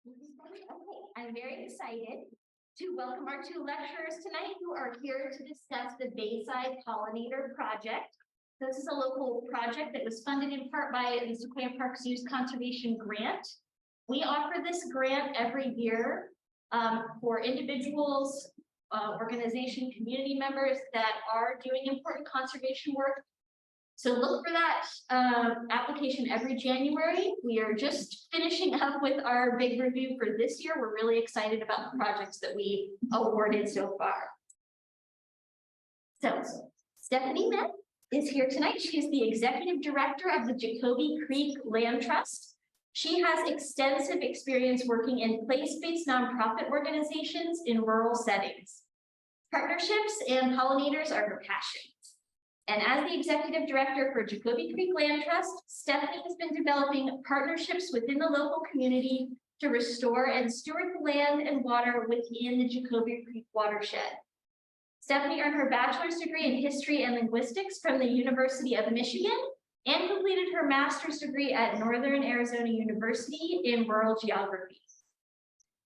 Okay, I'm very excited to welcome our two lecturers tonight who are here to discuss the Bayside Pollinator Project. This is a local project that was funded in part by the Sequoia Parks Youth Conservation Grant. We offer this grant every year for individuals, organization, community members that are doing important conservation work. So look for that application every January. We are just finishing up with our big review for this year. We're really excited about the projects that we awarded so far. So Stephanie Mietz is here tonight. She is the executive director of the Jacoby Creek Land Trust. She has extensive experience working in place-based nonprofit organizations in rural settings. Partnerships and pollinators are her passion. And as the executive director for Jacoby Creek Land Trust, Stephanie has been developing partnerships within the local community to restore and steward the land and water within the Jacoby Creek watershed. Stephanie earned her bachelor's degree in history and linguistics from the University of Michigan and completed her master's degree at Northern Arizona University in rural geography.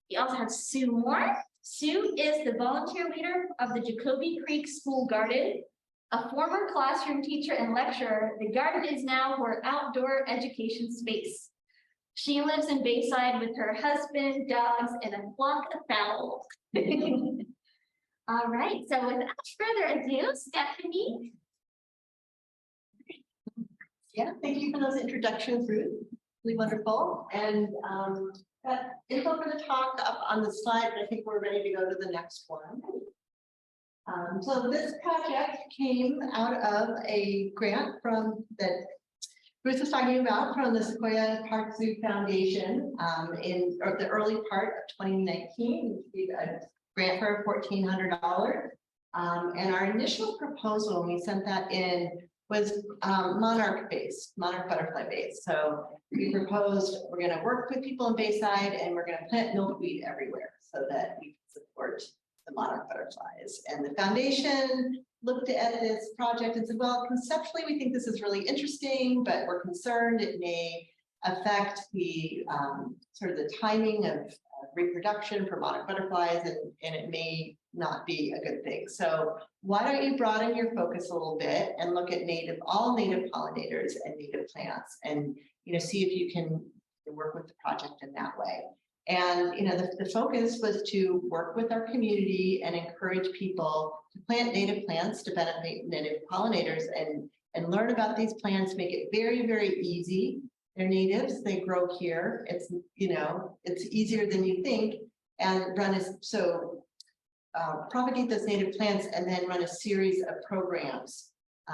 We also have Sue Moore. Sue is the volunteer leader of the Jacoby Creek School Garden. A former classroom teacher and lecturer, the garden is now her outdoor education space. She lives in Bayside with her husband, dogs, and a flock of fowl. All right, so without further ado, Stephanie. Yeah, thank you for those introductions, Ruth. Really wonderful. And got info for the talk up on the slide, but I think we're ready to go to the next one. So this project came out of a grant from that Ruth was talking about from the Sequoia Park Zoo Foundation in the early part of 2019. We received a grant for $1,400. And our initial proposal when we sent that in was monarch butterfly based. So we proposed we're going to work with people in Bayside and we're going to plant milkweed everywhere so that we can support the monarch butterflies. And the foundation looked at this project and said, well, conceptually, we think this is really interesting, but we're concerned it may affect the sort of the timing of reproduction for monarch butterflies, and it may not be a good thing. So why don't you broaden your focus a little bit and look at all native pollinators and native plants, and see if you can work with the project in that way. And the focus was to work with our community and encourage people to plant native plants to benefit native pollinators and learn about these plants, make it very, very easy. They're natives, they grow here. It's it's easier than you think, and propagate those native plants and then run a series of programs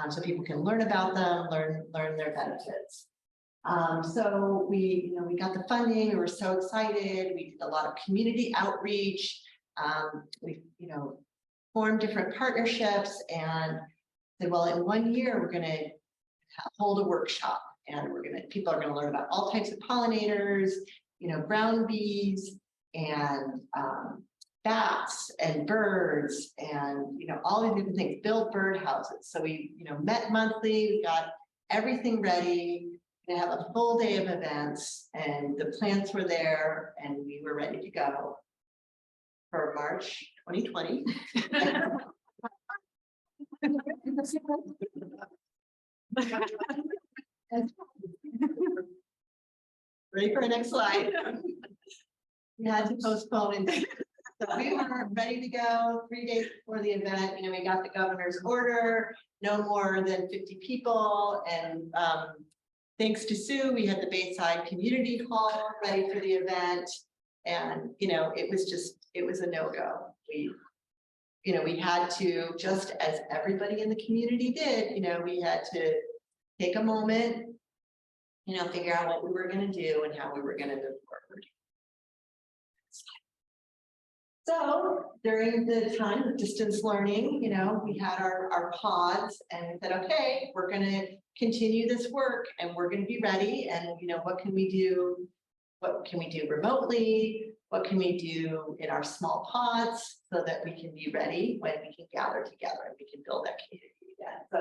so people can learn about them, learn their benefits. So we got the funding. We were so excited. We did a lot of community outreach. We formed different partnerships and said, well, in 1 year we're going to hold a workshop, and people are going to learn about all types of pollinators, brown bees and bats and birds and all these different things. Build bird houses. So we met monthly. We got everything ready. To have a full day of events, and the plants were there, and we were ready to go for March 2020. Ready for the next slide? We had to postpone it. So we were ready to go 3 days before the event. We got the governor's order, no more than 50 people, and thanks to Sue, we had the Bayside Community Hall ready for the event, and it was a no-go. We had to, just as everybody in the community did, we had to take a moment, figure out what we were going to do and how we were going to move forward. So during the time of distance learning, we had our pods, and we said, okay, we're going to continue this work and we're going to be ready. And, what can we do? What can we do remotely? What can we do in our small pods so that we can be ready when we can gather together and we can build that community again? So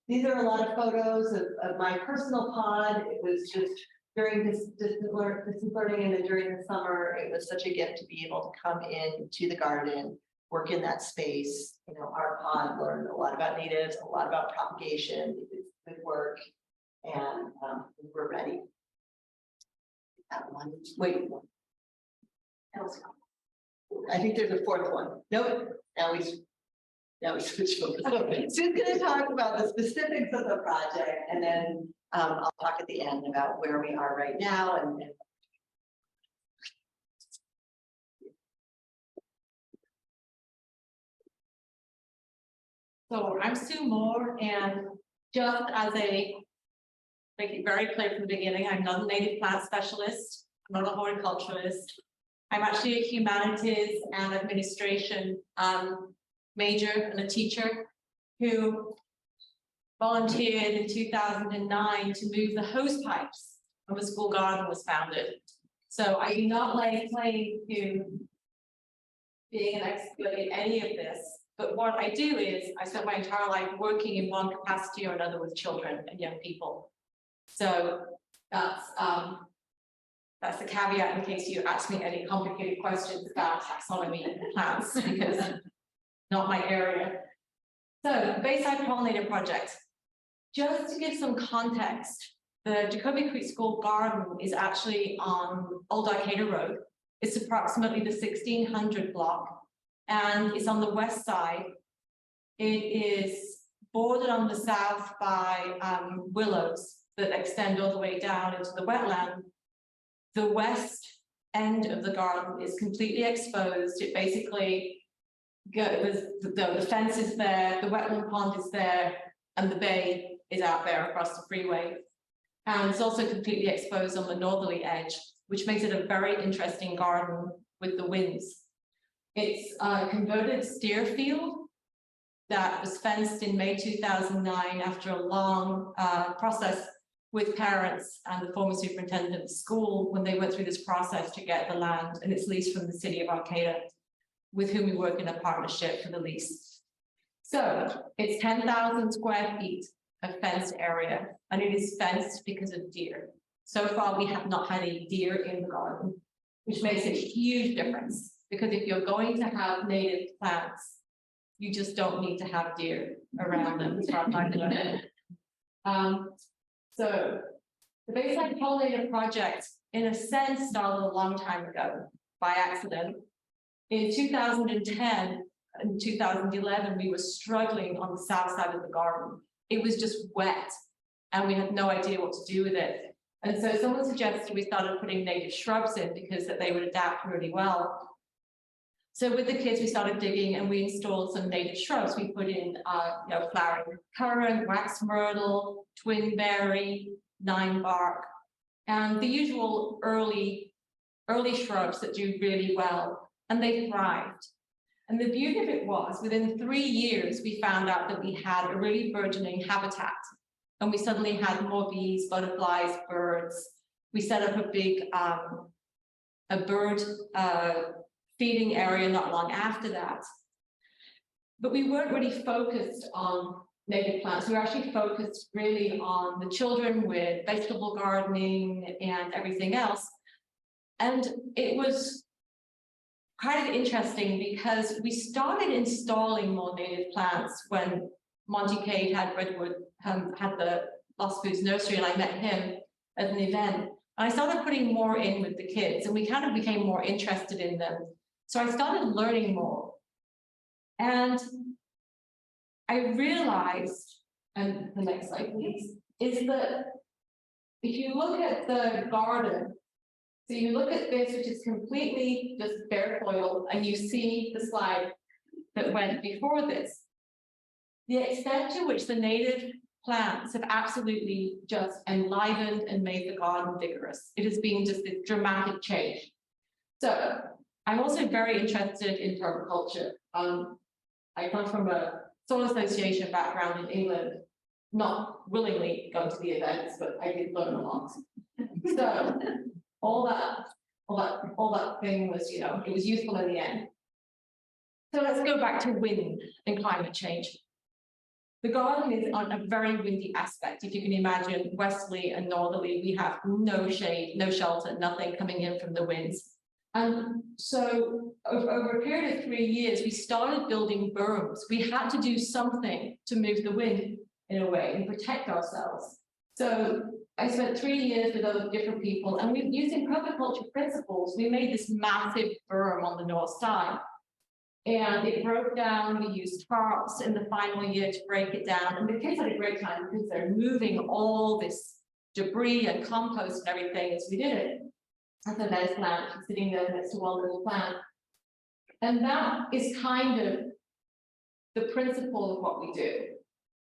these are a lot of photos of my personal pod. It was just during this distance learning and then during the summer, it was such a gift to be able to come in to the garden, work in that space. You know, our pod learned a lot about natives, a lot about propagation. It's good work, and we're ready. That one. Wait. I think there's a fourth one. Nope. Now we switch over. So Sue's going to talk about the specifics of the project, and then I'll talk at the end about where we are right now. And so I'm Sue Moore, and just as make it very clear from the beginning, I'm not a native plant specialist. I'm not a horticulturalist. I'm actually a humanities and administration major and a teacher who volunteered in 2009 to move the hose pipes when the school garden was founded. So I do not lay claim to being an expert in any of this, but what I do is I spent my entire life working in one capacity or another with children and young people. So that's the caveat in case you ask me any complicated questions about taxonomy and plants, because not my area. So the Bayside Pollinator Project. Just to give some context, the Jacoby Creek School Garden is actually on Old Arcata Road. It's approximately the 1600 block, and it's on the west side. It is bordered on the south by willows that extend all the way down into the wetland. The west end of the garden is completely exposed. It basically goes, the fence is there, the wetland pond is there, and the bay is out there across the freeway. And it's also completely exposed on the northerly edge, which makes it a very interesting garden with the winds. It's a converted steer field that was fenced in May 2009 after a long process with parents and the former superintendent of the school when they went through this process to get the land, and it's leased from the city of Arcata, with whom we work in a partnership for the lease. So it's 10,000 square feet of fenced area, and it is fenced because of deer. So far, we have not had a deer in the garden, which makes a huge difference, because if you're going to have native plants, you just don't need to have deer around them. As far as I'm concerned. So the Bayside Pollinator Project, in a sense, started a long time ago by accident. In 2010 and 2011, we were struggling on the south side of the garden. It was just wet, and we had no idea what to do with it. And so someone suggested we started putting native shrubs in because that they would adapt really well. So with the kids, we started digging and we installed some native shrubs. We put in flowering currant, wax myrtle, twinberry, ninebark, and the usual early shrubs that do really well, and they thrived. And the beauty of it was, within 3 years, we found out that we had a really burgeoning habitat, and we suddenly had more bees, butterflies, birds. We set up a big a bird feeding area not long after that. But we weren't really focused on native plants. We were actually focused really on the children with vegetable gardening and everything else. And it was kind of interesting because we started installing more native plants when Monty Cade had Redwood, had the Lost Foods Nursery, and I met him at an event. And I started putting more in with the kids, and we kind of became more interested in them. So I started learning more. And I realized, and the next slide, please, is that if you look at the garden, so you look at this, which is completely just bare soil, and you see the slide that went before this. The extent to which the native plants have absolutely just enlivened and made the garden vigorous. It has been just a dramatic change. So I'm also very interested in permaculture. I come from a soil association background in England, not willingly going to the events, but I did learn a lot. So all that thing was, it was useful in the end. So let's go back to wind and climate change. The garden is on a very windy aspect. If you can imagine, westerly and northerly, we have no shade, no shelter, nothing coming in from the winds. And so over a period of 3 years, we started building berms. We had to do something to move the wind in a way and protect ourselves. So I spent 3 years with other different people, and using permaculture principles, we made this massive berm on the north side. And it broke down. We used tarps in the final year to break it down. And the kids had a great time because they're moving all this debris and compost and everything as we did it. And so there's plant sitting there next to one little plant. And that is kind of the principle of what we do.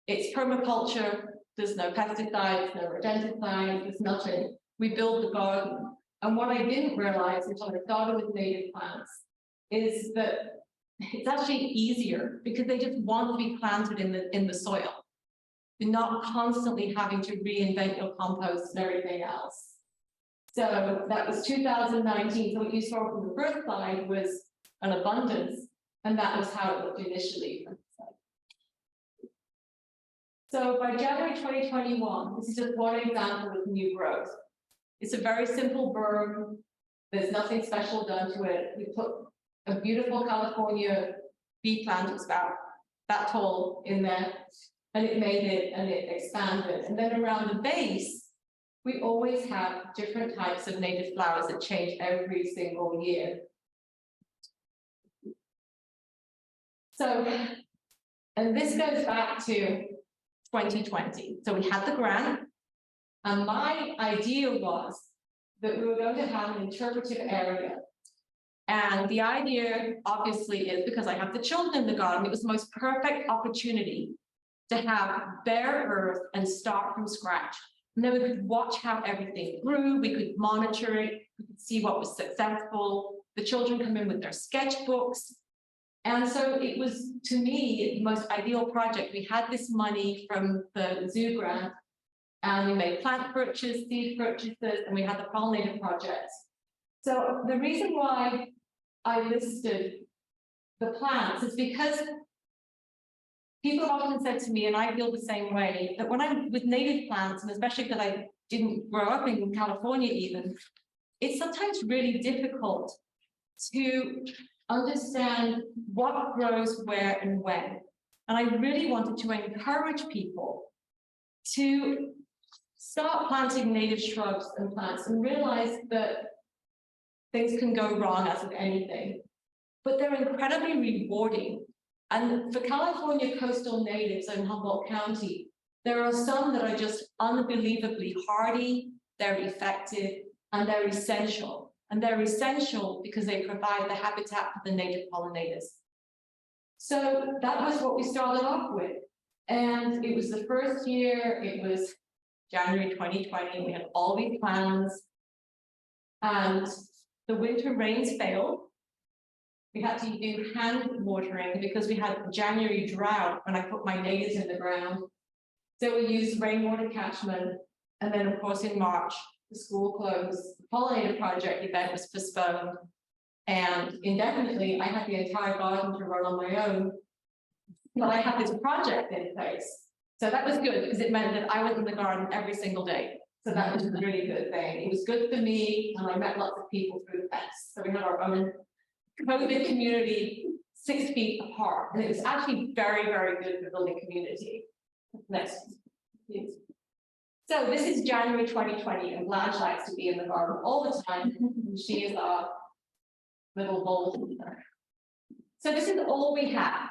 It's permaculture. There's no pesticides, no rodenticides, there's nothing. We build the garden. And what I didn't realize until I started with native plants is that it's actually easier because they just want to be planted in the soil. You're not constantly having to reinvent your compost and everything else. So that was 2019. So what you saw from the first slide was an abundance, and that was how it looked initially. So by January 2021, this is just one example of new growth. It's a very simple berm. There's nothing special done to it. We put a beautiful California bee plant, it's about that tall in there, and it made it and it expanded. And then around the base, we always have different types of native flowers that change every single year. So, and this goes back to 2020. So we had the grant, and my idea was that we were going to have an interpretive area. And the idea, obviously, is because I have the children in the garden, it was the most perfect opportunity to have bare earth and start from scratch. And then we could watch how everything grew, we could monitor it, we could see what was successful. The children come in with their sketchbooks. And so it was, to me, the most ideal project. We had this money from the zoo grant, and we made plant purchases, seed purchases, and we had the pollinator projects. So the reason why I listed the plants is because people often said to me, and I feel the same way, that when I'm with native plants, and especially because I didn't grow up in California even, it's sometimes really difficult to understand what grows where and when. And I really wanted to encourage people to start planting native shrubs and plants and realize that things can go wrong as with anything, but they're incredibly rewarding. And for California coastal natives in Humboldt County, there are some that are just unbelievably hardy, they're effective, and they're essential. And they're essential because they provide the habitat for the native pollinators. So that was what we started off with. And it was the first year, it was January 2020, we had all these plans, and the winter rains failed. We had to do hand watering because we had a January drought when I put my natives in the ground. So we used rainwater catchment. And then of course in March, the school closed, the pollinator project event was postponed. And indefinitely, I had the entire garden to run on my own. But I had this project in place. So that was good because it meant that I went in the garden every single day. So that was a really good thing. It was good for me, and I met lots of people through the fence. So we had our own COVID community 6 feet apart. And it was actually very, very good for building community. Next, please. So this is January 2020, and Blanche likes to be in the garden all the time. She is our little bull. So this is all we had.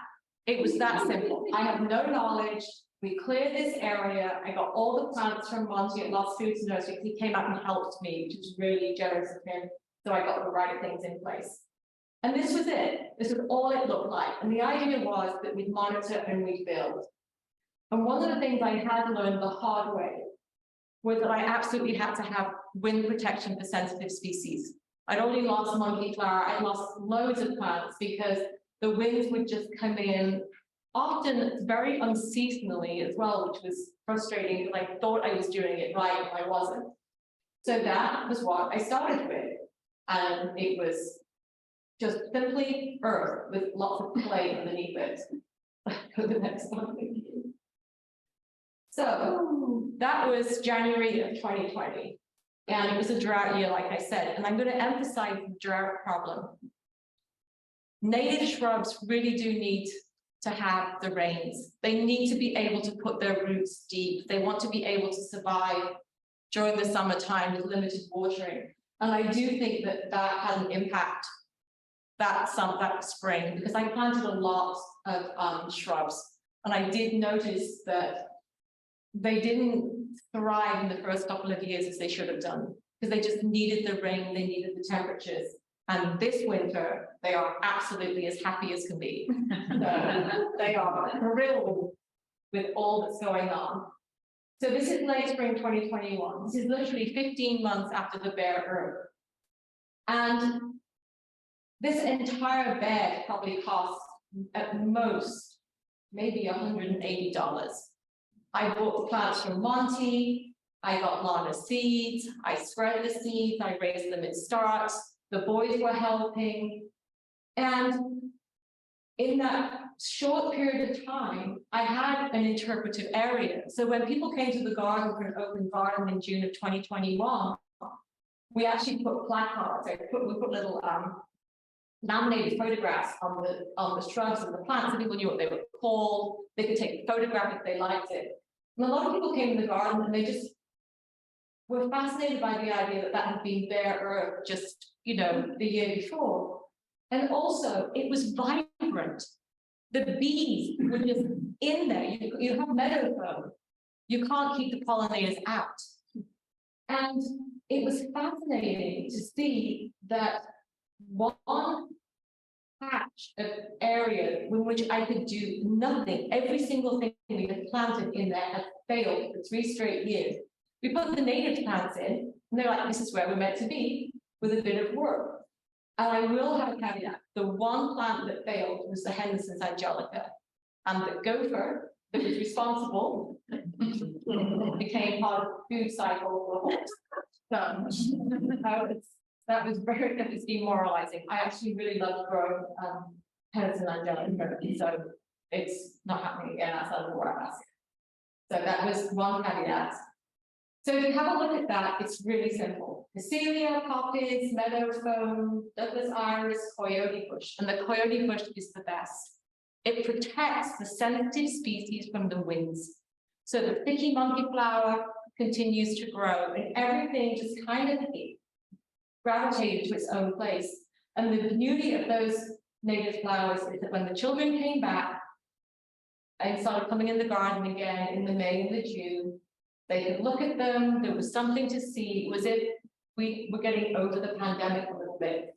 It was that simple. I have no knowledge. We cleared this area. I got all the plants from Monty at Lost Foods Nursery. He came out and helped me, which was really generous of him. So I got the right things in place. And this was it. This was all it looked like. And the idea was that we'd monitor and we'd build. And one of the things I had learned the hard way was that I absolutely had to have wind protection for sensitive species. I'd already lost monkey flower. I'd lost loads of plants because the winds would just come in, often very unseasonally as well, which was frustrating because I thought I was doing it right and I wasn't. So that was what I started with. And it was just simply earth with lots of clay underneath it. Go to the next one. So that was January of 2020. And it was a drought year, like I said, and I'm going to emphasize the drought problem. Native shrubs really do need to have the rains. They need to be able to put their roots deep. They want to be able to survive during the summertime with limited watering. And I do think that that had an impact that spring, because I planted a lot of shrubs, and I did notice that they didn't thrive in the first couple of years as they should have done, because they just needed the rain, they needed the temperatures. And this winter, they are absolutely as happy as can be. So they are thrilled with all that's going on. So this is late spring 2021. This is literally 15 months after the bare earth. And this entire bed probably costs at most maybe $180. I bought the plants from Monty, I got Lana seeds, I spread the seeds, I raised them in starts, the boys were helping. And in that short period of time, I had an interpretive area. So when people came to the garden for an open garden in June of 2021, we actually put placards, we put little laminated photographs on the shrubs and the plants, so people knew what they were called. They could take a photograph if they liked it. And a lot of people came to the garden and they just were fascinated by the idea that that had been bare earth just, you know, the year before. And also, it was vibrant. The bees were just in there. You have meadow foam. You can't keep the pollinators out. And it was fascinating to see that one patch of area in which I could do nothing, every single thing we had planted in there had failed for 3 straight years. We put the native plants in, and they're like, this is where we're meant to be, with a bit of work. And I will have a caveat. The one plant that failed was the Henderson's Angelica. And the gopher that was responsible became part of the food cycle for the horse. So that was demoralizing. I actually really loved growing Henderson Angelica, so it's not happening again outside of the warehouse. So that was one caveat. So if you have a look at that, it's really simple. Camellia, poppies, meadow foam, Douglas iris, coyote bush. And the coyote bush is the best. It protects the sensitive species from the winds. So the thicky monkey flower continues to grow, and everything just kind of gravitated to its own place. And the beauty of those native flowers is that when the children came back and started coming in the garden again in the May and the June, they could look at them, there was something to see. It was if we were getting over the pandemic a little bit.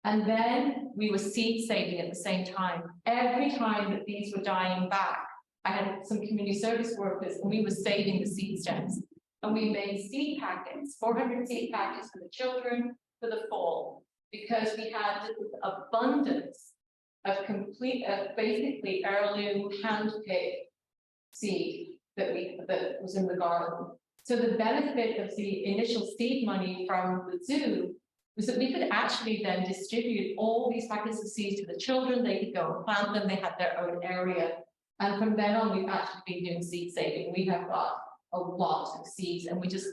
And then we were seed saving at the same time. Every time that these were dying back, I had some community service workers and we were saving the seed stems. And we made seed packets, 400 seed packets for the children for the fall, because we had this abundance of basically heirloom hand-picked seed that was in the garden. So the benefit of the initial seed money from the zoo was that we could actually then distribute all these packets of seeds to the children. They could go and plant them. They had their own area. And from then on, we've actually been doing seed saving. We have got a lot of seeds, and we just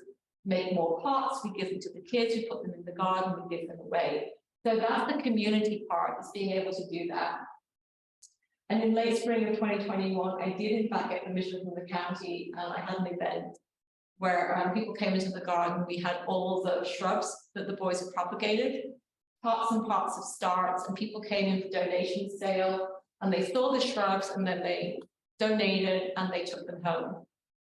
make more pots. We give them to the kids. We put them in the garden. We give them away. So that's the community part, is being able to do that. And in late spring of 2021, I did in fact get permission from the county. I had an event where people came into the garden. We had all the shrubs that the boys had propagated, pots and pots of starts, and people came in for donation sale, and they saw the shrubs, and then they donated and they took them home.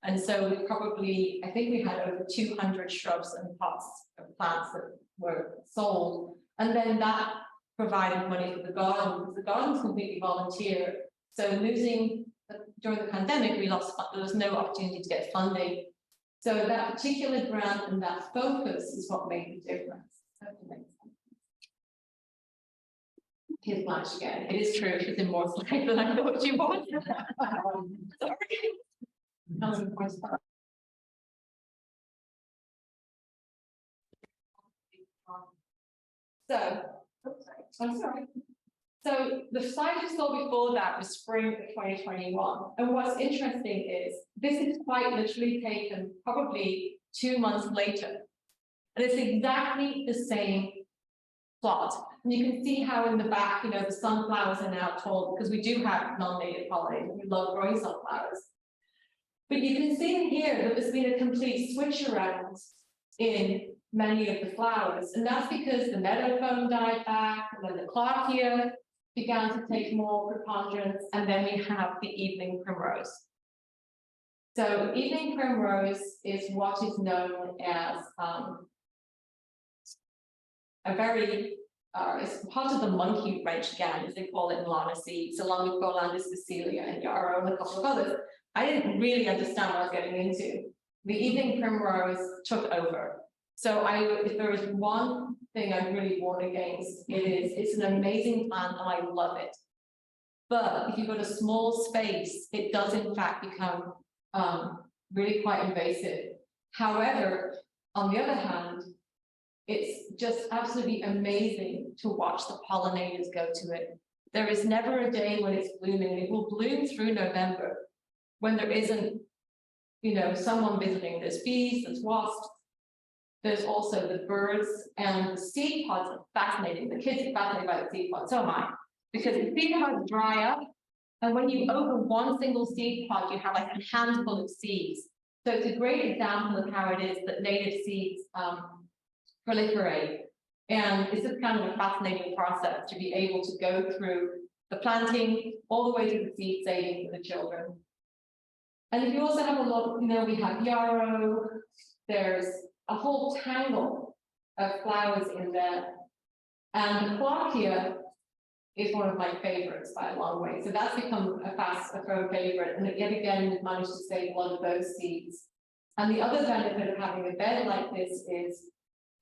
And so we probably, I think we had over 200 shrubs and pots of plants that were sold. And then that provided money for the garden, because the garden's completely volunteer. So during the pandemic, there was no opportunity to get funding. So that particular grant and that focus is what made the difference. Here's Blanche again. It is true, she's in more slides than I thought she was. Sorry. So, I'm sorry. So the slide you saw before that was spring of 2021. And what's interesting is this is quite literally taken probably 2 months later. And it's exactly the same plot. And you can see how in the back, the sunflowers are now tall because we do have non-native pollinators. We love growing sunflowers. But you can see in here that there's been a complete switch around in many of the flowers. And that's because the meadow foam died back, and then the clarkia began to take more preponderance, and then we have the evening primrose. So evening primrose is what is known as it's part of the monkey wrench gang, as they call it in Lanaceeds, along with Golandis Vasilia and yarrow and a couple of others. I didn't really understand what I was getting into. The evening primrose took over. So if there is one thing I really warn against, it's an amazing plant and I love it. But if you've got a small space, it does in fact become really quite invasive. However, on the other hand, it's just absolutely amazing to watch the pollinators go to it. There is never a day when it's blooming. It will bloom through November when there isn't, someone visiting. There's bees, there's wasps. There's also the birds, and the seed pods are fascinating. The kids are fascinated by the seed pods, so am I. Because the seed pods dry up, and when you open one single seed pod, you have like a handful of seeds. So it's a great example of how it is that native seeds proliferate. And it's just kind of a fascinating process to be able to go through the planting all the way to the seed saving for the children. And if you also have a look, we have yarrow, there's a whole tangle of flowers in there. And the clarkia is one of my favorites by a long way. So that's become a firm favorite. And yet again, we've managed to save a lot of those seeds. And the other benefit of having a bed like this is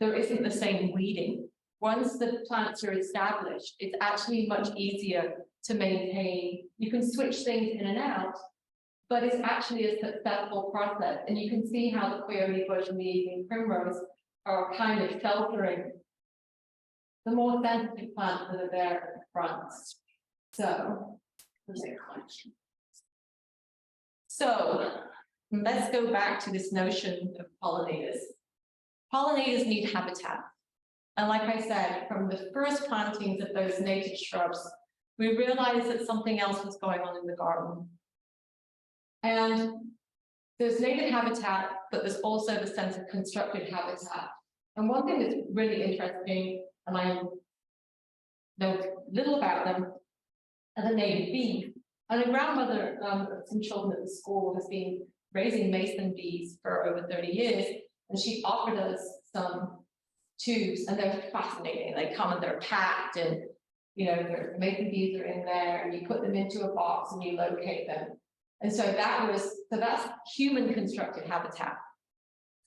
there isn't the same weeding. Once the plants are established, it's actually much easier to maintain. You can switch things in and out, but it's actually a successful process. And you can see how the peony bush and the evening primrose are kind of sheltering the more sensitive plants that are there at the front. So let's go back to this notion of pollinators. Pollinators need habitat. And like I said, from the first plantings of those native shrubs, we realized that something else was going on in the garden. And there's native habitat, but there's also the sense of constructed habitat. And one thing that's really interesting, and I know little about them, are the native bees. And a grandmother of some children at the school has been raising mason bees for over 30 years, and she offered us some tubes, and they're fascinating. They come and they're packed, and the mason bees are in there, and you put them into a box and you locate them. And so that's human constructed habitat,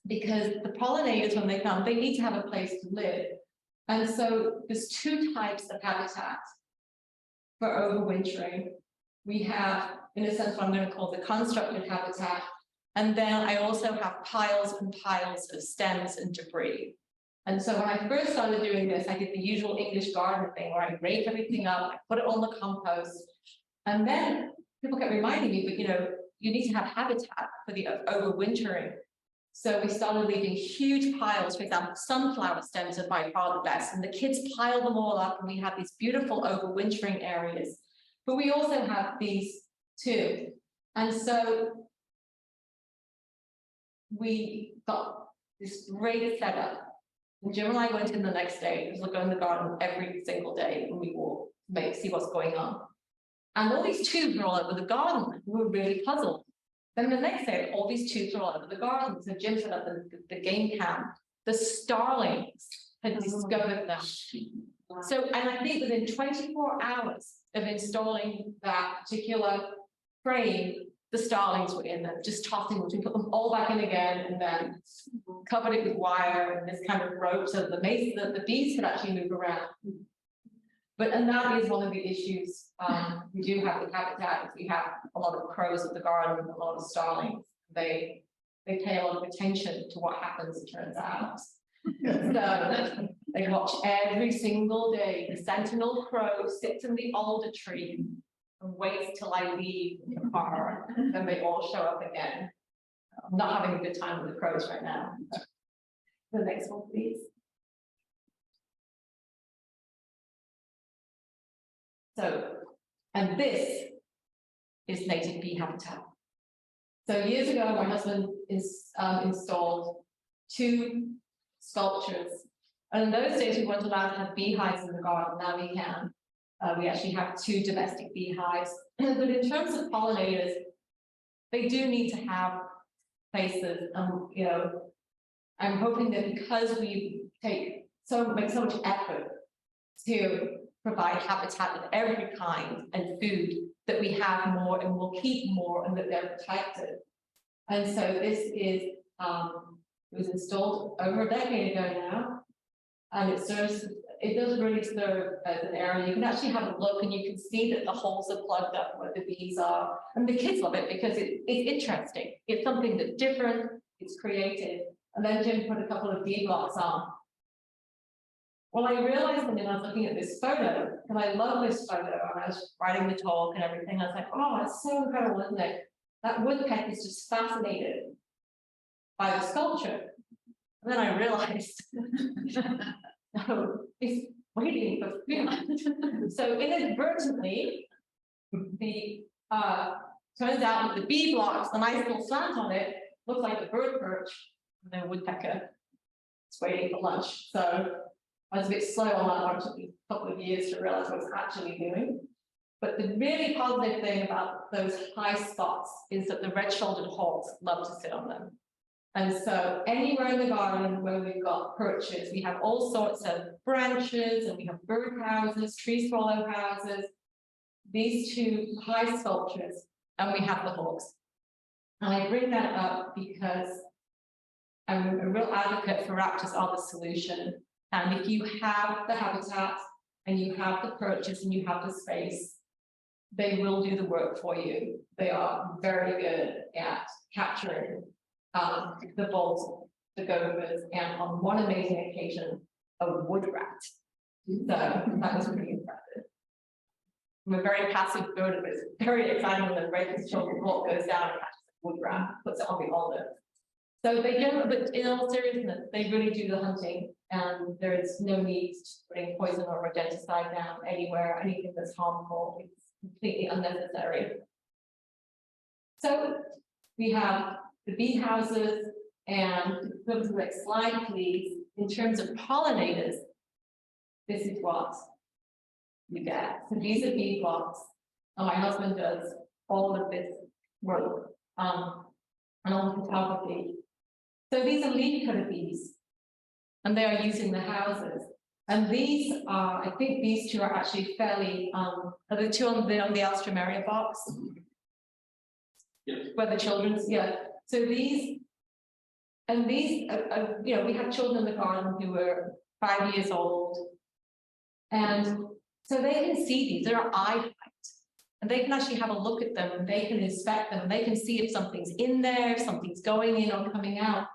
because the pollinators, when they come, they need to have a place to live. And so there's two types of habitat for overwintering. We have, in a sense, what I'm going to call the constructed habitat. And then I also have piles and piles of stems and debris. And so when I first started doing this, I did the usual English garden thing where I rake everything up, I put it on the compost. And then people kept reminding me, but you need to have habitat for the overwintering. So we started leaving huge piles. For example, sunflower stems are by far the best, and the kids pile them all up, and we have these beautiful overwintering areas. But we also have these too. And so we got this great setup. And Jim and I went in the next day, because we'll go in the garden every single day, and we will see what's going on. And all these tubes are all over the garden. We were really puzzled. Then the next day, all these tubes are all over the garden. So Jim set up the game cam. The starlings had discovered them. So, and I think within 24 hours of installing that particular frame, the starlings were in them, just tossing them. We put them all back in again, and then covered it with wire and this kind of rope, so the bees could actually move around. And that is one of the issues we do have with habitat. We have a lot of crows at the garden, a lot of starlings. They pay a lot of attention to what happens, it turns out. So They watch every single day. The sentinel crow sits in the alder tree and waits till I leave the car, and then they all show up again. I'm not having a good time with the crows right now. The next one, please. So, and this is native bee habitat. So years ago, my husband installed 2 sculptures. And in those days, we weren't allowed to have beehives in the garden. Now we can. We actually have 2 domestic beehives. But in terms of pollinators, they do need to have places. You know, I'm hoping that because we make so much effort to provide habitat of every kind and food, that we have more and will keep more, and that they're protected. And so this is it was installed over a decade ago now, and it does really serve as an area. You can actually have a look and you can see that the holes are plugged up where the bees are, and the kids love it because it's interesting. It's something that's different, it's creative. And then Jim put a couple of bee blocks on. Well, I realized when I was looking at this photo, and I love this photo, and I was writing the talk and everything, I was like, oh, it's so incredible, isn't it? That woodpecker is just fascinated by the sculpture. And then I realized, no, it's waiting for food. So inadvertently, turns out that the bee blocks, the nice little slant on it, looks like a bird perch, and the woodpecker is waiting for lunch. So I was a bit slow on that one. It took me a couple of years to realize what I was actually doing. But the really positive thing about those high spots is that the red-shouldered hawks love to sit on them. And so anywhere in the garden where we've got perches, we have all sorts of branches, and we have bird houses, tree swallow houses, these 2 high sculptures, and we have the hawks. And I bring that up because I'm a real advocate for raptors are the solution. And if you have the habitat and you have the perches and you have the space, they will do the work for you. They are very good at capturing the bulls, the gophers, and on one amazing occasion, a wood rat. So that was pretty impressive. I'm a very passive bird, but it's very exciting when the racist children hawk goes down and catches a wood rat, puts it on the alder. So they don't, but in all seriousness, they really do the hunting, and there is no need to putting poison or rodenticide down anywhere, anything that's harmful. It's completely unnecessary. So we have the bee houses, and go to the next slide, please. In terms of pollinators, this is what you get. So these are bee blocks, and my husband does all of this work and all the photography. So these are leaf cutter bees, and they are using the houses. And these are, I think these 2 are actually fairly, are the 2 on the Alstroemeria box? Yes. Where the children's, yeah. So these, and these, you know, we have children in the garden who are 5 years old. And so they can see these, they're eye height. And they can actually have a look at them, and they can inspect them, and they can see if something's in there, if something's going in or coming out.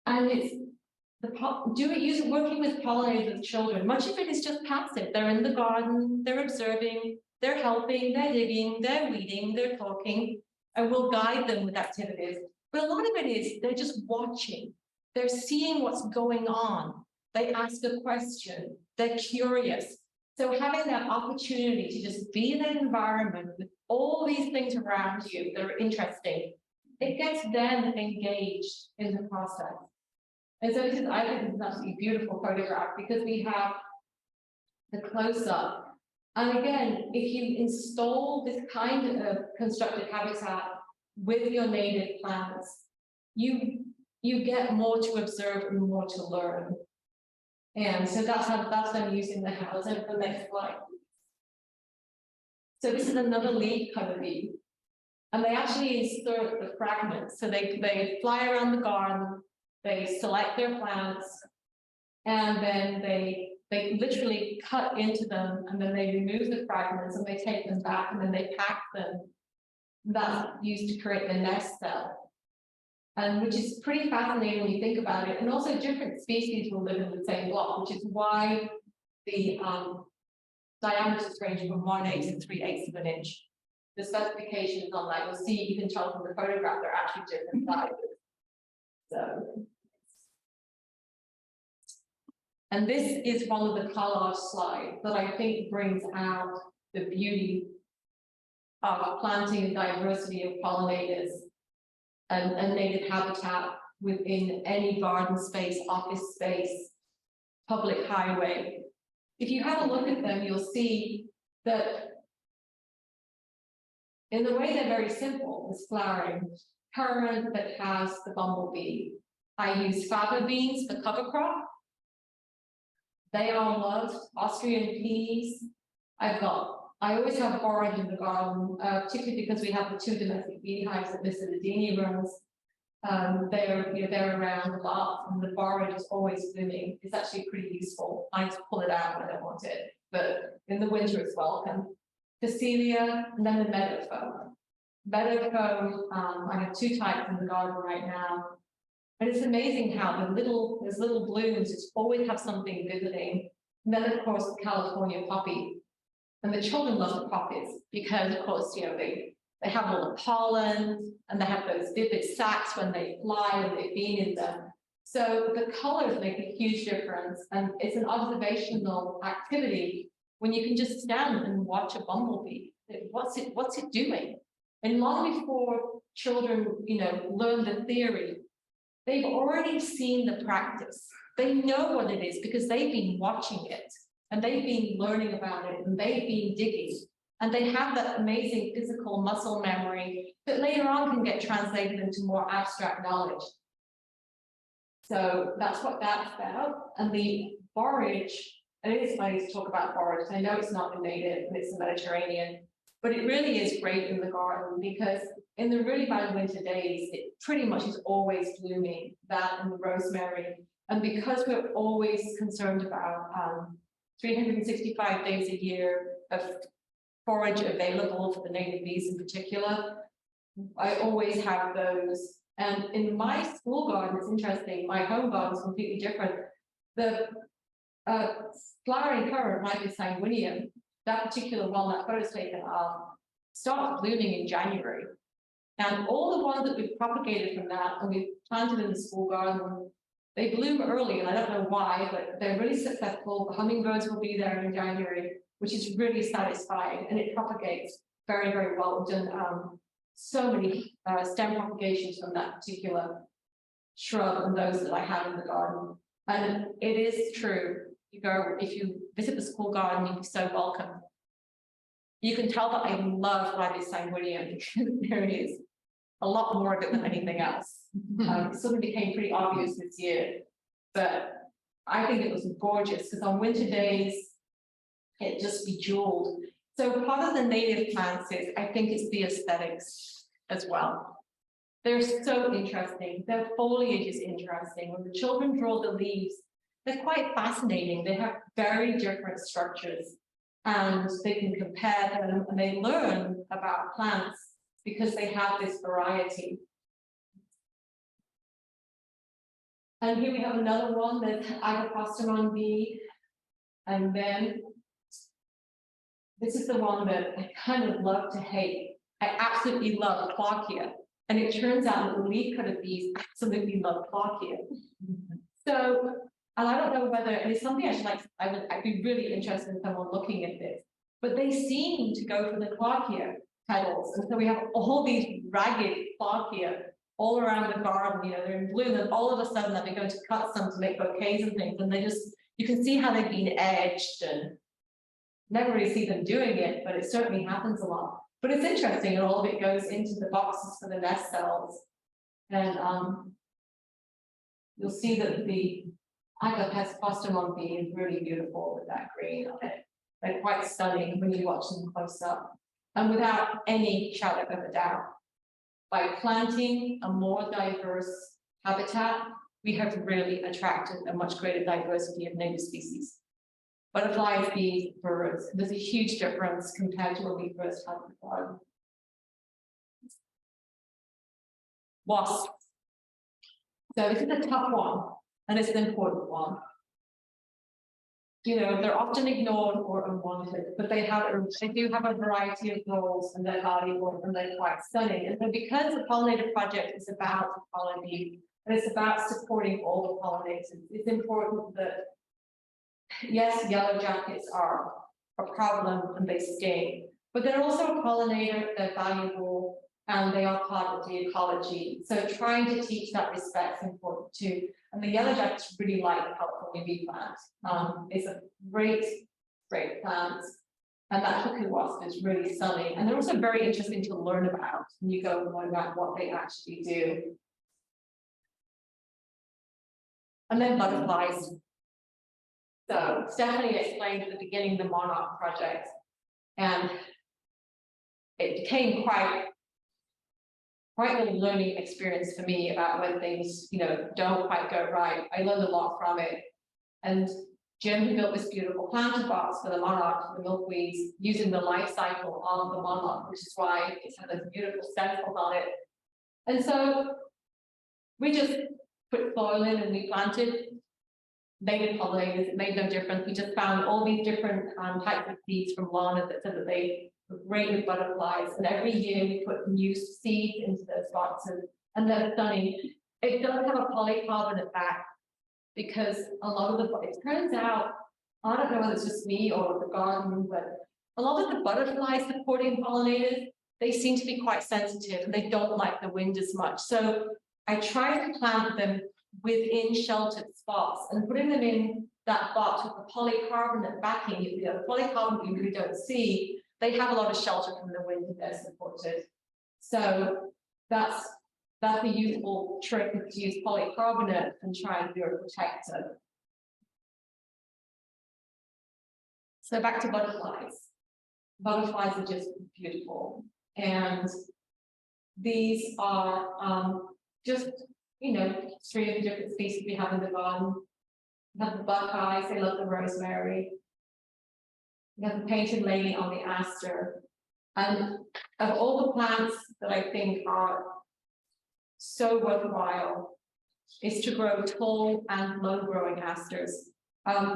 And it's working with pollinators with children. Much of it is just passive. They're in the garden, they're observing, they're helping, they're digging, they're weeding, they're talking, and we'll guide them with activities. But a lot of it is they're just watching. They're seeing what's going on. They ask a question. They're curious. So having that opportunity to just be in an environment with all these things around you that are interesting, it gets them engaged in the process. And so I think this is an absolutely beautiful photograph because we have the close-up. And again, if you install this kind of constructed habitat with your native plants, you get more to observe and more to learn. And so that's them using the house. And the next slide. So this is another leaf cutter bee. And they actually insert the fragments. So they fly around the garden, they select their plants, and then they literally cut into them, and then they remove the fragments and they take them back, and then they pack them. That's used to create the nest cell. And which is pretty fascinating when you think about it. And also different species will live in the same block, which is why the diameters range from 1/8 to 3/8 of an inch. The specifications on that, you'll see, you can tell from the photograph, they're actually different sizes. So, and this is one of the collage slides that I think brings out the beauty of planting and diversity of pollinators and native habitat within any garden space, office space, public highway. If you have a look at them, you'll see that in the way they're very simple, this flowering currant that has the bumblebee. I use faba beans for cover crop. They are loved. Austrian peas. I always have borage in the garden, particularly because we have the 2 domestic beehives that Mr. Ladini runs. They're around a lot, and the borage is always blooming. It's actually pretty useful. I just pull it out when I don't want it, but in the winter it's welcome. Phacelia, and then the meadow foam. Meadow foam, I have 2 types in the garden right now. And it's amazing how there's little blooms, just always have something visiting. And then of course the California poppy. And the children love the poppies because of course, they have all the pollen and they have those vivid sacs when they fly and they've been in them. So the colors make a huge difference, and it's an observational activity when you can just stand and watch a bumblebee. What's it doing? And long before children, learn the theory, they've already seen the practice. They know what it is because they've been watching it and they've been learning about it and they've been digging. And they have that amazing physical muscle memory that later on can get translated into more abstract knowledge. So that's what that's about. And the borage, and it is funny to talk about borage. I know it's not a native and it's the Mediterranean, but it really is great in the garden because in the really bad winter days, it pretty much is always blooming, that and the rosemary. And because we're always concerned about 365 days a year of forage available for the native bees in particular, I always have those. And in my school garden, it's interesting, my home garden is completely different. The flowering currant, Mietz sanguineum, that particular one, that photo's taken of, starts blooming in January. And all the ones that we've propagated from that and we've planted in the school garden, they bloom early, and I don't know why, but they're really successful. The hummingbirds will be there in January, which is really satisfying, and it propagates very, very well. We've done so many stem propagations from that particular shrub and those that I have in the garden. And it is true. If you visit the school garden, you'll be so welcome. You can tell that I love Mietz sanguineum because there is a lot more of it than anything else. It sort of became pretty obvious this year, but I think it was gorgeous because on winter days, it just bejeweled. So part of the native plants is, I think it's the aesthetics as well. They're so interesting. Their foliage is interesting. When the children draw the leaves, they're quite fascinating. They have very different structures and they can compare them and they learn about plants because they have this variety. And here we have another one, that's Agapostemon bee. And then this is the one that I kind of love to hate. I absolutely love Clarkia. And it turns out that the leafcutter bees absolutely love Clarkia. So, and I don't know whether, and it's something I'd be really interested in someone looking at this, but they seem to go for the Clarkia petals. And so we have all these ragged Clarkia all around the garden, they're in bloom, and all of a sudden they're going to cut some to make bouquets and things. And they just, you can see how they've been edged and never really see them doing it, but it certainly happens a lot. But it's interesting, and all of it goes into the boxes for the nest cells. And you'll see that the Agapostemon bee is really beautiful with that green on it. They're quite stunning when you watch them close up. And without any shadow of a doubt, by planting a more diverse habitat, we have really attracted a much greater diversity of native species. Butterflies, bees, birds, there's a huge difference compared to when we first had the garden. Wasps. So this is a tough one, and it's an important one. You know, they're often ignored or unwanted, but they do have a variety of roles, and they're valuable and they're quite stunning. And so because the Pollinator Project is about ecology and it's about supporting all the pollinators, it's important that, yes, yellow jackets are a problem and they sting, but they're also a pollinator, they're valuable, and they are part of the ecology. So trying to teach that respect is important too. And the yellow jackets really like California bee plant. It's a great plant. And that cuckoo wasp is really stunning. And they're also very interesting to learn about when you go and learn about what they actually do. And then butterflies. So Stephanie explained at the beginning the Monarch project. And it became quite a learning experience for me about when things, you know, don't quite go right. I learned a lot from it. And Jim, who built this beautiful planter box for the monarch, for the milkweeds, using the life cycle of the monarch, which is why it's had those beautiful stencils on it. And so we just put soil in and we planted native pollinators. It made no difference. We just found all these different types of seeds from Lana that said that they were great with butterflies. And every year we put new seeds into those boxes, and they're stunning. It does have a polycarbonate back because a lot of it turns out, I don't know whether it's just me or the garden, but a lot of the butterflies supporting pollinators, they seem to be quite sensitive and they don't like the wind as much. So I try to plant them within sheltered spots, and putting them in that box with the polycarbonate backing, you know, polycarbonate you really don't see, they have a lot of shelter from the wind and they're supported. So that's a useful trick, is to use polycarbonate and try and do a protector. So back to butterflies. Butterflies are just beautiful. And these are just, you know, 3 of the different species we have in the garden. We have the buckeyes, they love the rosemary. We have the painted lady on the aster. And of all the plants that I think are so worthwhile is to grow tall and low growing asters.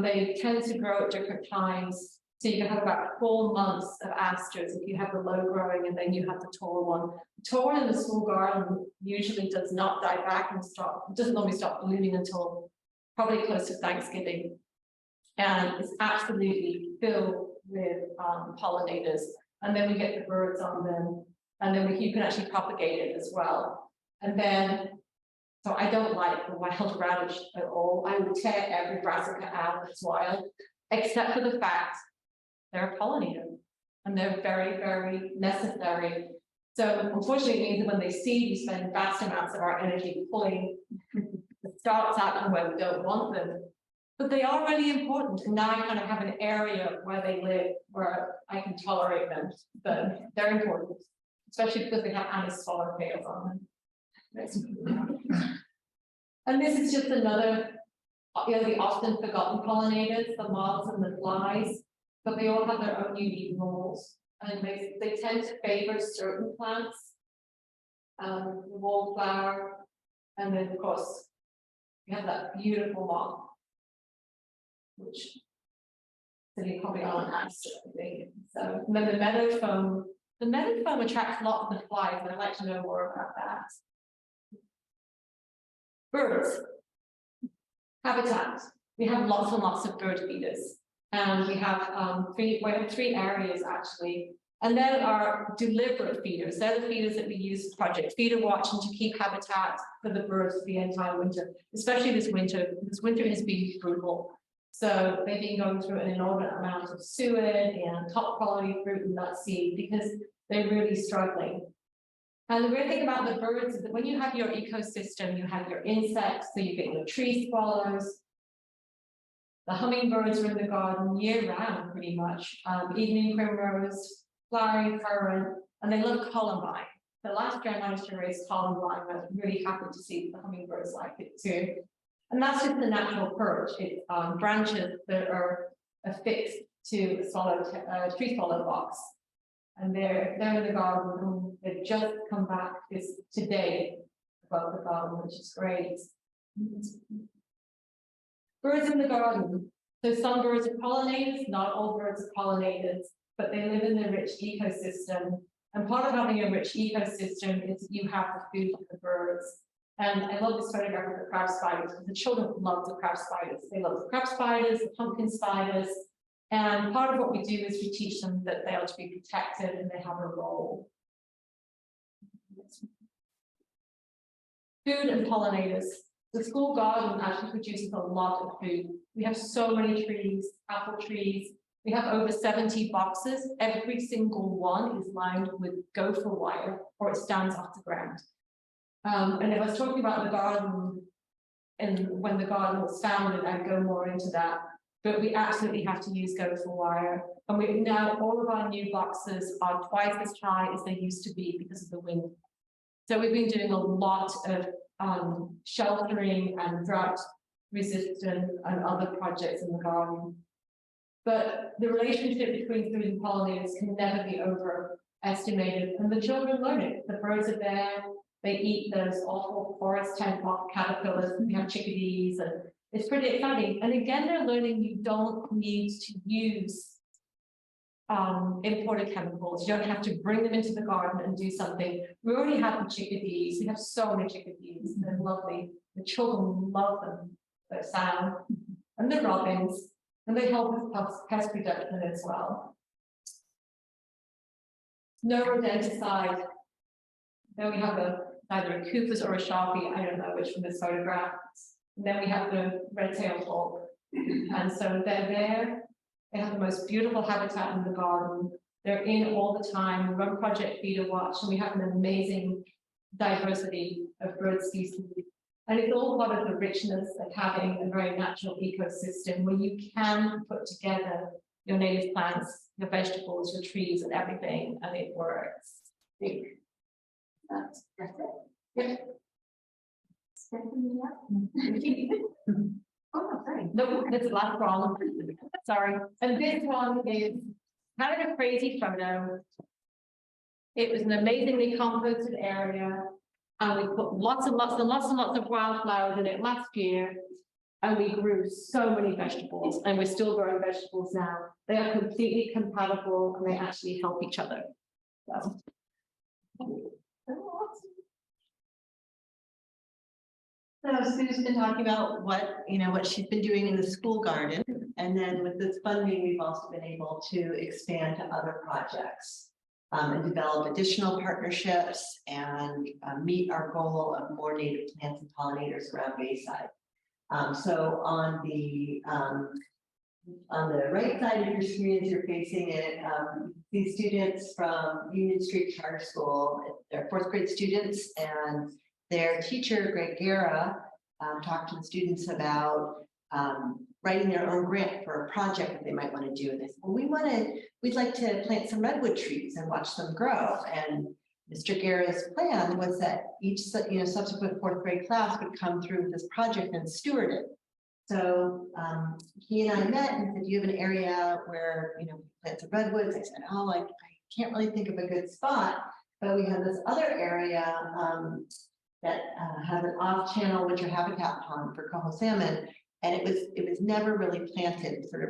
They tend to grow at different times. So you can have about 4 months of asters if you have the low growing, and then you have the tall one. The tall one in the school garden usually does not die back and stop, it doesn't normally stop blooming until probably close to Thanksgiving. And it's absolutely filled with pollinators. And then we get the birds on them, and then you can actually propagate it as well. And then, so I don't like the wild radish at all. I would tear every brassica out if it's wild, except for the fact they're a pollinator, and they're very, very necessary. So unfortunately, it means that when they seed, we spend vast amounts of our energy pulling the starts out from where we don't want them. But they are really important, and now I kind of have an area where they live where I can tolerate them. But they're important, especially because they have anis swallowtails on them. And this is just another, you know, the often forgotten pollinators, the moths and the flies, but they all have their own unique roles, and they tend to favor certain plants, the wallflower, and then of course we have that beautiful moth, which sitting probably on an aster, I think. So, and then the meadow foam attracts a lot of the flies, and I'd like to know more about that. Birds, habitat. We have lots and lots of bird feeders, and we have 3 areas actually. And then our deliberate feeders. They're the feeders that we use for Project Feeder Watching to keep habitat for the birds for the entire winter, especially this winter. This winter has been brutal. So they've been going through an inordinate amount of suet and top quality fruit and nut seed because they're really struggling. And the great thing about the birds is that when you have your ecosystem, you have your insects, so you get your tree swallows. The hummingbirds are in the garden year round, pretty much. Evening primrose, flowering currant, and they love columbine. The last year I managed to raise columbine, I was really happy to see the hummingbirds like it too. And that's just the natural perch. It's branches that are affixed to a tree swallow box. And they're in the garden. They've just come back today above the garden, which is great. Birds in the garden. So some birds are pollinators, not all birds are pollinators, but they live in a rich ecosystem. And part of having a rich ecosystem is you have the food for the birds. And I love this photograph of the crab spiders because the children love the crab spiders. They love the crab spiders, the pumpkin spiders. And part of what we do is we teach them that they are to be protected and they have a role. Food and pollinators. The school garden actually produces a lot of food. We have so many trees, apple trees. We have over 70 boxes. Every single one is lined with gopher wire or it stands off the ground. And if I was talking about the garden and when the garden was founded, I'd go more into that. But we absolutely have to use gopher wire. And we now, all of our new boxes are twice as high as they used to be because of the wind. So we've been doing a lot of sheltering and drought resistant and other projects in the garden. But the relationship between food and pollinators can never be overestimated. And the children learn it. The birds are there. They eat those awful forest tent moth caterpillars. We have chickadees, and it's pretty exciting. And again, they're learning you don't need to use imported chemicals. You don't have to bring them into the garden and do something. We already have the chickadees. We have so many chickadees. They're lovely. The children love them. Their sound and the robins, and they help with pest reduction as well. No rodenticide. Then we have either a Cooper's or a Sharpie, I don't know which from this photograph. And then we have the red-tailed hawk. And so they're there. They have the most beautiful habitat in the garden. They're in all the time. We run Project Feeder Watch, and we have an amazing diversity of bird species. And it's all part of the richness of having a very natural ecosystem where you can put together your native plants, your vegetables, your trees, and everything, and it works. That's it. Oh, sorry. No, that's the last problem. Sorry. And this one is kind of a crazy photo. It was an amazingly composted area, and we put lots and lots and lots and lots of wildflowers in it last year, and we grew so many vegetables, and we're still growing vegetables now. They are completely compatible, and they actually help each other. So. So Sue's been talking about what she's been doing in the school garden, and then with this funding, we've also been able to expand to other projects and develop additional partnerships and meet our goal of more native plants and pollinators around Bayside. So on the right side of your screen as you're facing it, these students from Union Street Charter School, they're fourth grade students, and their teacher, Greg Guerra, talked to the students about writing their own grant for a project that they might want to do. And they said, well, we'd like to plant some redwood trees and watch them grow. And Mr. Guerra's plan was that each subsequent fourth grade class would come through with this project and steward it. So he and I met and said, do you have an area where plant some redwoods? I said, oh, I can't really think of a good spot, but we have this other area that has an off-channel winter habitat pond for coho salmon, and it was never really planted. Sort of,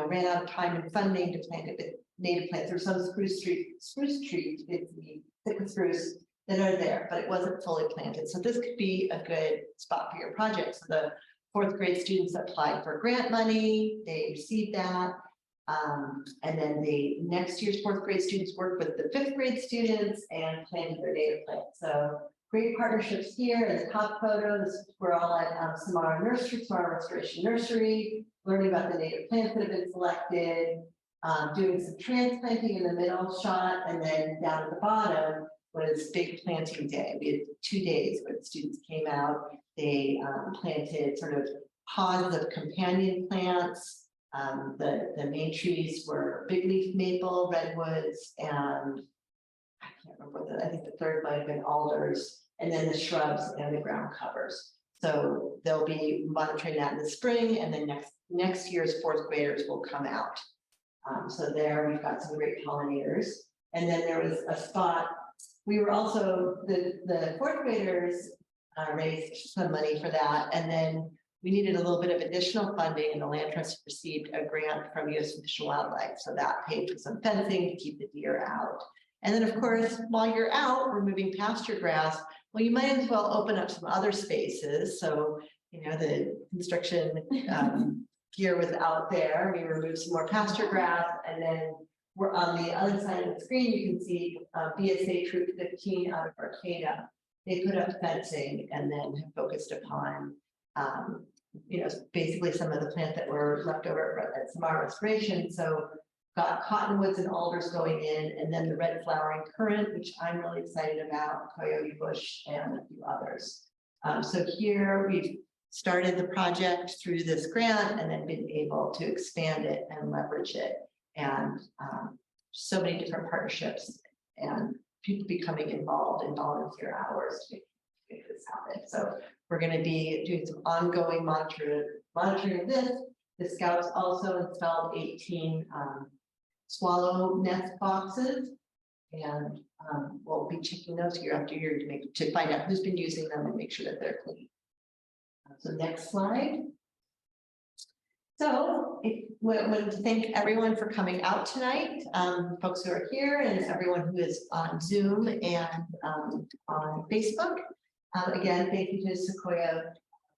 ran out of time and funding to plant it with native plants. There's some spruce trees, thick spruce, that are there, but it wasn't fully planted. So this could be a good spot for your project. So the fourth grade students applied for grant money. They received that. And then the next year's fourth grade students worked with the fifth grade students and planted their native plants. So great partnerships here. In the top photo, we're all at Samara Restoration Nursery, learning about the native plants that have been selected, doing some transplanting in the middle shot, and then down at the bottom was big planting day. We had 2 days where the students came out. They planted sort of pods of companion plants. The main trees were big leaf maple, redwoods, and I can't remember I think the third might have been alders, and then the shrubs and the ground covers. So they'll be monitoring that in the spring, and then next year's fourth graders will come out. So there we've got some great pollinators. And then there was a spot, we were also, the fourth graders raised some money for that. And then we needed a little bit of additional funding, and the land trust received a grant from U.S. Fish and Wildlife. So that paid for some fencing to keep the deer out. And then, of course, while you're out removing pasture grass, well, you might as well open up some other spaces. So, you know, the construction gear was out there. We removed some more pasture grass, and then we're on the other side of the screen. You can see BSA Troop 15 out of Arcata. They put up fencing and then have focused upon, you know, basically some of the plants that were left over at Samara Restoration. So got cottonwoods and alders going in, and then the red flowering currant, which I'm really excited about, coyote bush, and a few others. So here we've started the project through this grant and then been able to expand it and leverage it. And so many different partnerships and people becoming involved in volunteer hours to make this happen. So we're going to be doing some ongoing monitoring of this. The Scouts also installed 18 swallow nest boxes, and we'll be checking those year after year to find out who's been using them and make sure that they're clean. So next slide. So I want to thank everyone for coming out tonight, folks who are here and everyone who is on Zoom and on Facebook. Again, thank you to Sequoia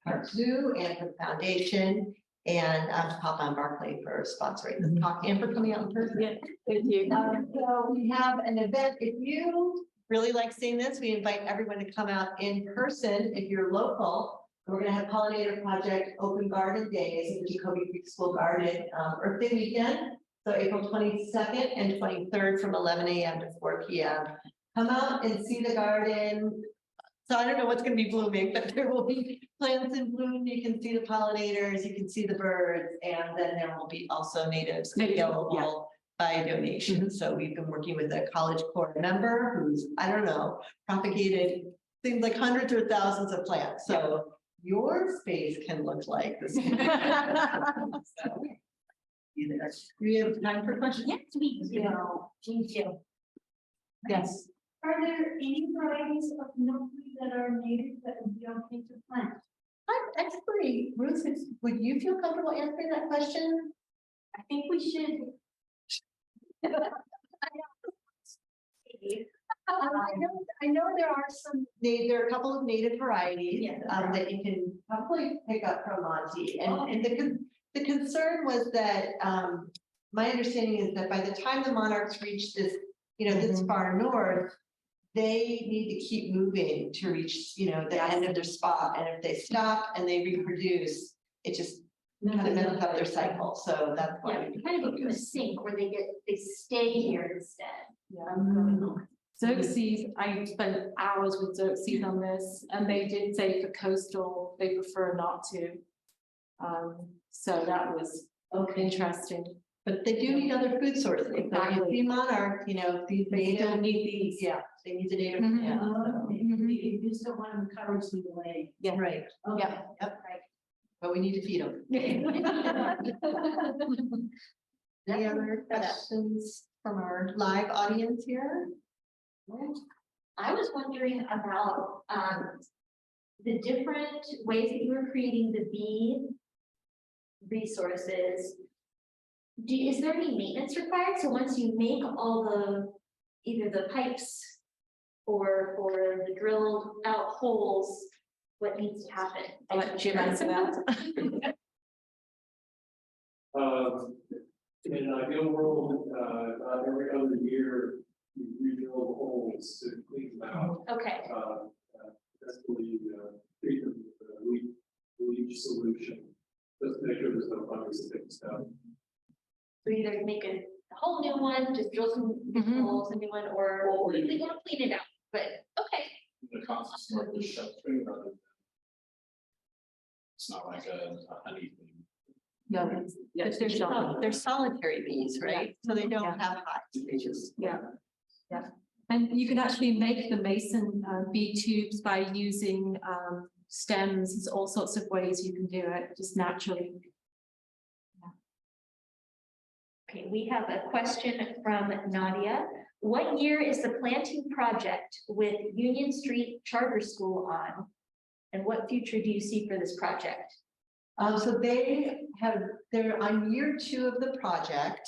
Park Zoo and for the foundation, and to Papa and Barclay for sponsoring this talk and for coming out in person. Yeah, thank you. So we have an event. If you really like seeing this, we invite everyone to come out in person if you're local. We're going to have Pollinator Project Open Garden Days at the Jacoby Creek School Garden Earth Day weekend. So April 22nd and 23rd from 11 a.m. to 4 p.m. Come out and see the garden. So I don't know what's going to be blooming, but there will be plants in bloom. You can see the pollinators, you can see the birds, and then there will be also natives available by donation. So we've been working with a College Corps member who's, I don't know, propagated things like hundreds or thousands of plants. So your space can look like this. So, we have time for questions. Yes, we do. Thank you. Yes. Are there any varieties of milkweed that are native that would be okay to plant? Actually, Ruth, would you feel comfortable answering that question? I think we should. I know there are some. There are a couple of native varieties Yeah. that you can probably pick up from Monty. And the concern was that my understanding is that by the time the monarchs reach this, you know, this far north, they need to keep moving to reach, you know, the end of their spot. And if they stop and they reproduce, it just kind of messes up their cycle. So that's why. Yeah, kind of become a sink where they stay here instead. Xerxes, I spent hours with Xerxes on this, and they did say for coastal, they prefer not to. So that was interesting. But they do need other food sources. Exactly. So you see monarch, you know, these They still native, need these. yeah, they need the native. Mhm. Yeah, so. You just don't want to encourage them away. Yeah. Right. Yeah. Yep. But we need to feed them. Any other questions from our live audience here? I was wondering about the different ways that you were creating the bee resources. Is there any maintenance required? So once you make all either the pipes or the drilled out holes, what needs to happen? I'll let Jim answer that. In an ideal world, about every other year, we redrill the holes to clean them out. Okay, That's what we treat them with bleach solution. Just to make sure there's no fungus and things down. so either make a whole new one, just drill some holes, a new one, or you really want to clean it out, but okay. The cost is more the shut thing rather than. It's not like a honey thing. No, But they're solitary bees, right? So they don't Yeah. have hives, they just. Yeah. And you can actually make the mason bee tubes by using stems. There's all sorts of ways you can do it, just naturally. Okay, we have a question from Nadia. What year is the planting project with Union Street Charter School on? And what future do you see for this project? So they're on year 2 of the project.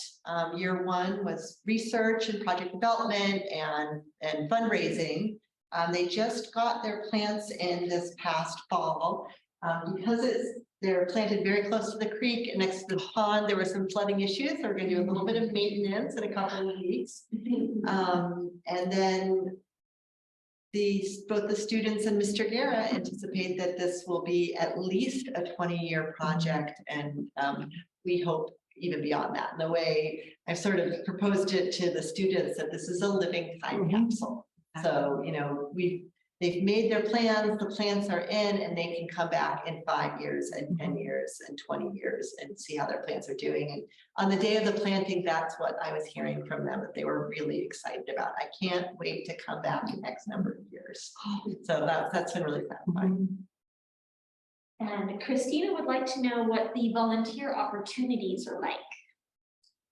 Year 1 was research and project development and fundraising. They just got their plants in this past fall. Because they're planted very close to the creek and next to the pond, there were some flooding issues. So we're going to do a little bit of maintenance in a couple of weeks. And then both the students and Mr. Guerra anticipate that this will be at least a 20-year project, and we hope even beyond that. In the way I've sort of proposed it to the students that this is a living time capsule. So, you know, they've made their plans, the plants are in, and they can come back in 5 years and 10 years and 20 years and see how their plants are doing. And on the day of the planting, that's what I was hearing from them, that they were really excited about. I can't wait to come back in X number of years. So that's been really satisfying. And Christina would like to know what the volunteer opportunities are like.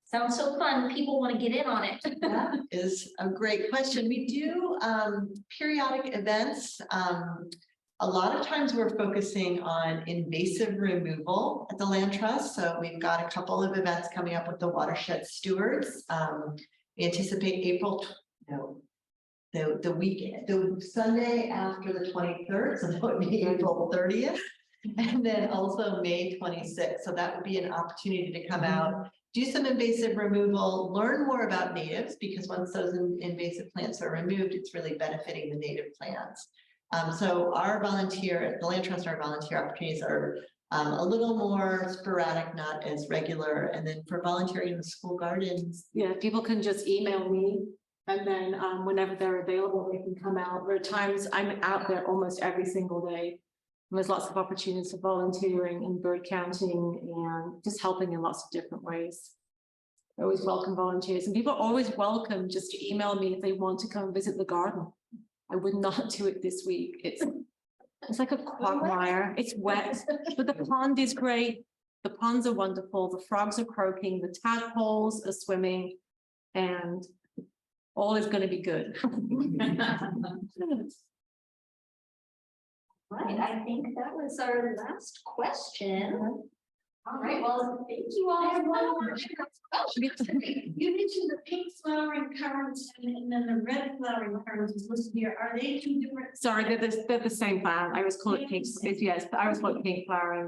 Sounds so fun. People want to get in on it. That is a great question. We do periodic events. A lot of times we're focusing on invasive removal at the Land Trust. So we've got a couple of events coming up with the watershed stewards. We anticipate the Sunday after the 23rd, so that would be April 30th. And then also May 26th. So that would be an opportunity to come out, do some invasive removal, learn more about natives, because once those invasive plants are removed, it's really benefiting the native plants. So our the Land Trust, our volunteer opportunities are a little more sporadic, not as regular. And then for volunteering in the school gardens. Yeah, people can just email me, and then whenever they're available, they can come out. There are times I'm out there almost every single day. And there's lots of opportunities for volunteering and bird counting and just helping in lots of different ways. I always welcome volunteers, and people are always welcome just to email me if they want to come visit the garden. I would not do it this week. It's like a quagmire. It's wet, but the pond is great. The ponds are wonderful. The frogs are croaking. The tadpoles are swimming, and all is going to be good. Right, I think that was our last question. All right, well, thank you all. I have one more. You mentioned the pink flowering currants and then the red flowering currants is listed here. Are they two different? Sorry, they're the same plant. I always call it pink. Yes, I always call it pink flowering.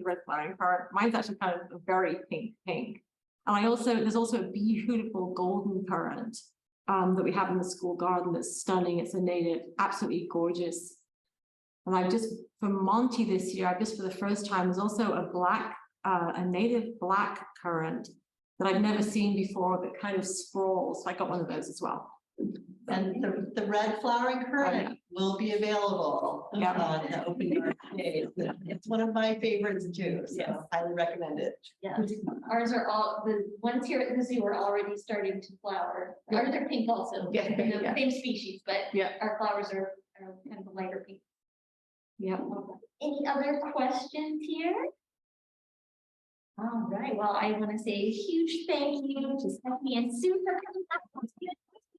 Red flowering currant. Mine's actually kind of a very pink. And there's also a beautiful golden currant that we have in the school garden that's stunning. It's a native, absolutely gorgeous. And for Monty this year, for the first time, there's also a native black currant that I've never seen before that kind of sprawls. So I got one of those as well. And the red flowering currant will be available on the open yard days. It's one of my favorites too, so highly recommend it. Yeah, ours are the ones here at the zoo are already starting to flower. Ours are pink also. The same species, but our flowers are kind of a lighter pink. Yeah. Any other questions here? All right. Well, I want to say a huge thank you to Stephanie and Sue for coming up.